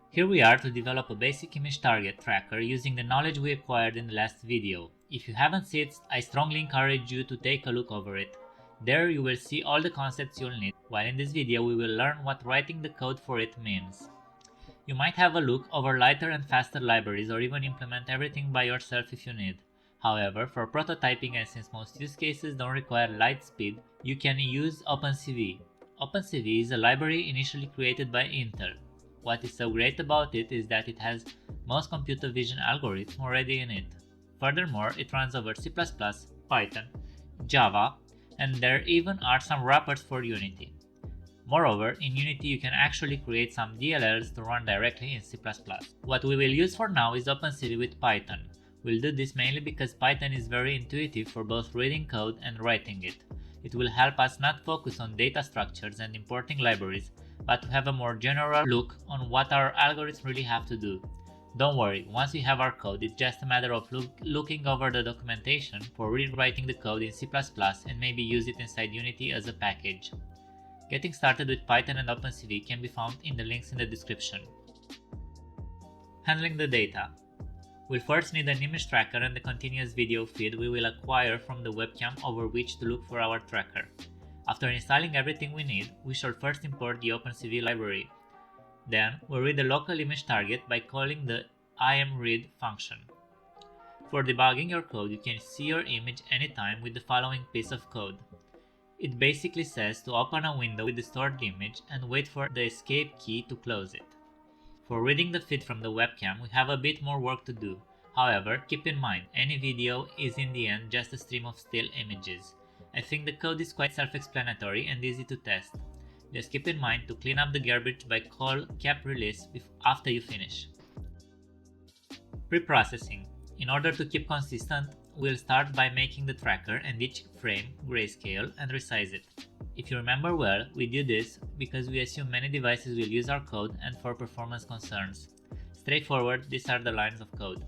Here we are to develop a basic image target tracker using the knowledge we acquired in the last video. If you haven't seen it, I strongly encourage you to take a look over it. There you will see all the concepts you'll need, while in this video we will learn what writing the code for it means. You might have a look over lighter and faster libraries or even implement everything by yourself if you need. However, for prototyping and since most use cases don't require light speed, you can use OpenCV. OpenCV is a library initially created by Intel. What is so great about it is that it has most computer vision algorithms already in it. Furthermore, it runs over C++, Python, Java, and there even are some wrappers for Unity. Moreover, in Unity you can actually create some DLLs to run directly in C++. What we will use for now is OpenCV with Python. We'll do this mainly because Python is very intuitive for both reading code and writing it. It will help us not focus on data structures and importing libraries, but to have a more general look on what our algorithms really have to do. Don't worry, once we have our code, it's just a matter of looking over the documentation for rewriting the code in C++ and maybe use it inside Unity as a package. Getting started with Python and OpenCV can be found in the links in the description. Handling the data. We'll first need an image tracker and the continuous video feed we will acquire from the webcam over which to look for our tracker. After installing everything we need, we shall first import the OpenCV library. Then, we'll read the local image target by calling the imread function. For debugging your code, you can see your image anytime with the following piece of code. It basically says to open a window with the stored image and wait for the escape key to close it. For reading the feed from the webcam, we have a bit more work to do. However, keep in mind, any video is in the end just a stream of still images. I think the code is quite self-explanatory and easy to test. Just keep in mind to clean up the garbage by call cap release after you finish. Preprocessing. In order to keep consistent, we'll start by making the tracker and each frame grayscale and resize it. If you remember well, we do this because we assume many devices will use our code and for performance concerns. Straightforward, these are the lines of code.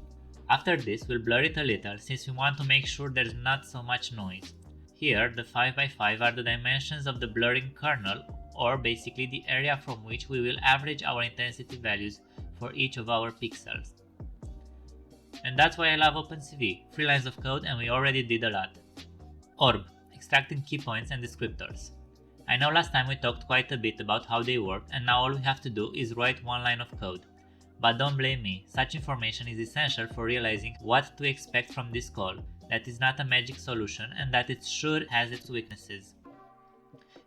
After this, we'll blur it a little since we want to make sure there's not so much noise. Here, the 5x5 are the dimensions of the blurring kernel, or basically the area from which we will average our intensity values for each of our pixels. And that's why I love OpenCV, 3 lines of code and we already did a lot. Orb, extracting key points and descriptors. I know last time we talked quite a bit about how they work and now all we have to do is write one line of code. But don't blame me, such information is essential for realizing what to expect from this call, that is not a magic solution and that it sure has its weaknesses.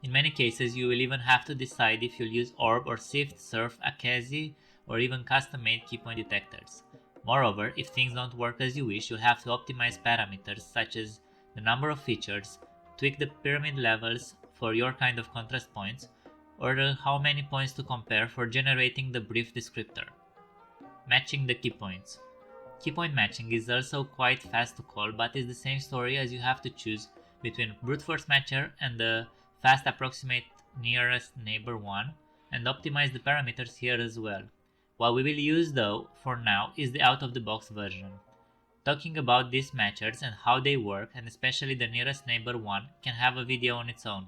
In many cases you will even have to decide if you'll use orb or sift, surf, Akazi or even custom-made key point detectors. Moreover, if things don't work as you wish, you'll have to optimize parameters such as the number of features, tweak the pyramid levels for your kind of contrast points, or how many points to compare for generating the brief descriptor. Matching the key points. Key point matching is also quite fast to call, but is the same story as you have to choose between brute force matcher and the fast approximate nearest neighbor one and optimize the parameters here as well. What we will use though for now is the out-of-the-box version. Talking about these matchers and how they work, and especially the nearest neighbor one, can have a video on its own.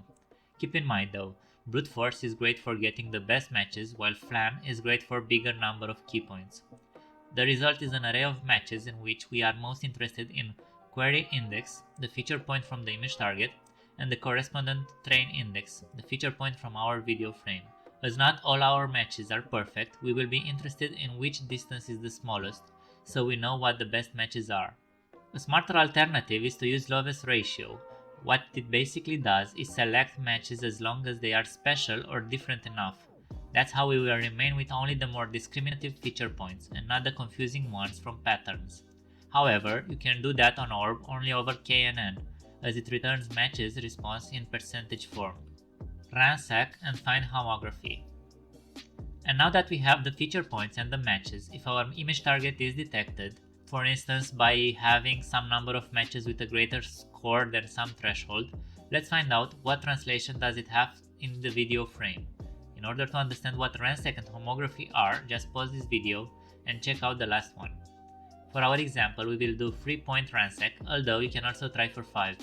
Keep in mind though, brute force is great for getting the best matches while flan is great for bigger number of key points. The result is an array of matches in which we are most interested in query index, the feature point from the image target, and the correspondent train index, the feature point from our video frame. As not all our matches are perfect, we will be interested in which distance is the smallest, so we know what the best matches are. A smarter alternative is to use lowest ratio. What it basically does is select matches as long as they are special or different enough. That's how we will remain with only the more discriminative feature points and not the confusing ones from patterns. However, you can do that on orb only over k and n, as it returns matches response in percentage form. Ransack and find homography. And now that we have the feature points and the matches, if our image target is detected, for instance by having some number of matches with a greater score than some threshold, let's find out what translation does it have in the video frame. In order to understand what ransack and homography are, just pause this video and check out the last one. For our example, we will do 3-point ransack, although you can also try for 5.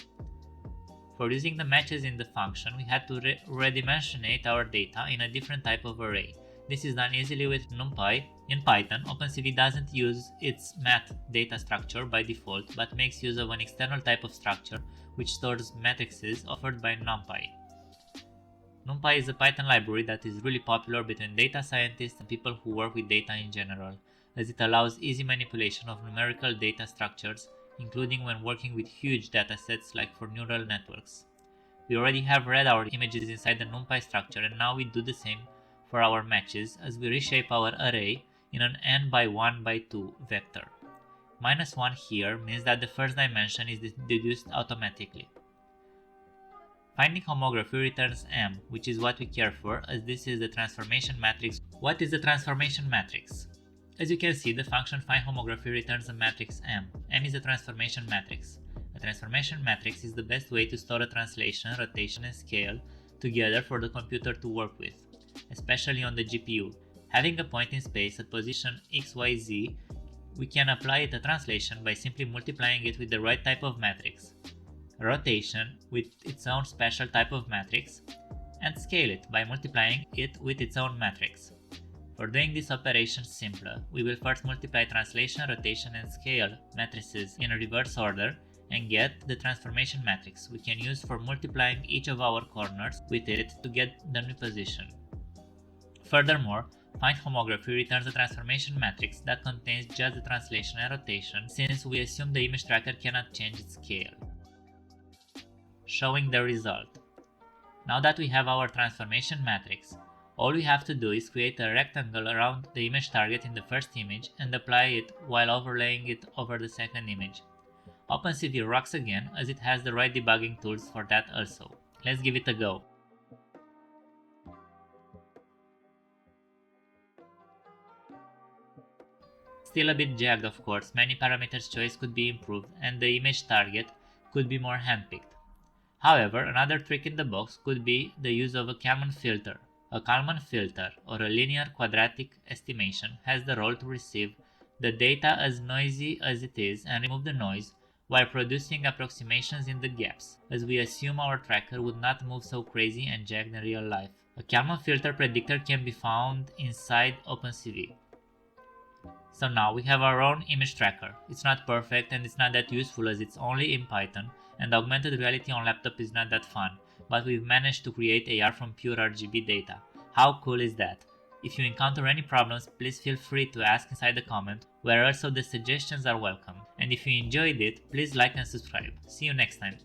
For using the matches in the function, we had to redimensionate our data in a different type of array. This is done easily with NumPy. In Python, OpenCV doesn't use its math data structure by default, but makes use of an external type of structure which stores matrices offered by NumPy. NumPy is a Python library that is really popular between data scientists and people who work with data in general, as it allows easy manipulation of numerical data structures, including when working with huge datasets like for neural networks. We already have read our images inside the NumPy structure, and now we do the same for our matches as we reshape our array in an n by 1 by 2 vector. -1 here means that the first dimension is deduced automatically. Finding homography returns m, which is what we care for, as this is the transformation matrix. What is the transformation matrix? As you can see, the function find homography returns a matrix m. M is a transformation matrix. A transformation matrix is the best way to store a translation, rotation, and scale together for the computer to work with, especially on the GPU. Having a point in space at position xyz, we can apply it a translation by simply multiplying it with the right type of matrix, rotation with its own special type of matrix, and scale it by multiplying it with its own matrix. For doing this operation simpler, we will first multiply translation, rotation, and scale matrices in a reverse order and get the transformation matrix we can use for multiplying each of our corners with it to get the new position. Furthermore, find homography returns a transformation matrix that contains just the translation and rotation, since we assume the image tracker cannot change its scale. Showing the result. Now that we have our transformation matrix, all we have to do is create a rectangle around the image target in the first image and apply it while overlaying it over the second image. OpenCV rocks again, as it has the right debugging tools for that also. Let's give it a go. Still a bit jagged, of course. Many parameters choice could be improved and the image target could be more handpicked. However, another trick in the box could be the use of a Kalman filter. A Kalman filter, or a linear quadratic estimation, has the role to receive the data as noisy as it is and remove the noise while producing approximations in the gaps, as we assume our tracker would not move so crazy and jagged in real life. A Kalman filter predictor can be found inside OpenCV. So now we have our own image tracker. It's not perfect and it's not that useful as it's only in Python, and augmented reality on laptop is not that fun, but we've managed to create AR from pure RGB data. How cool is that? If you encounter any problems, please feel free to ask inside the comment, where also the suggestions are welcome. And if you enjoyed it, please like and subscribe. See you next time.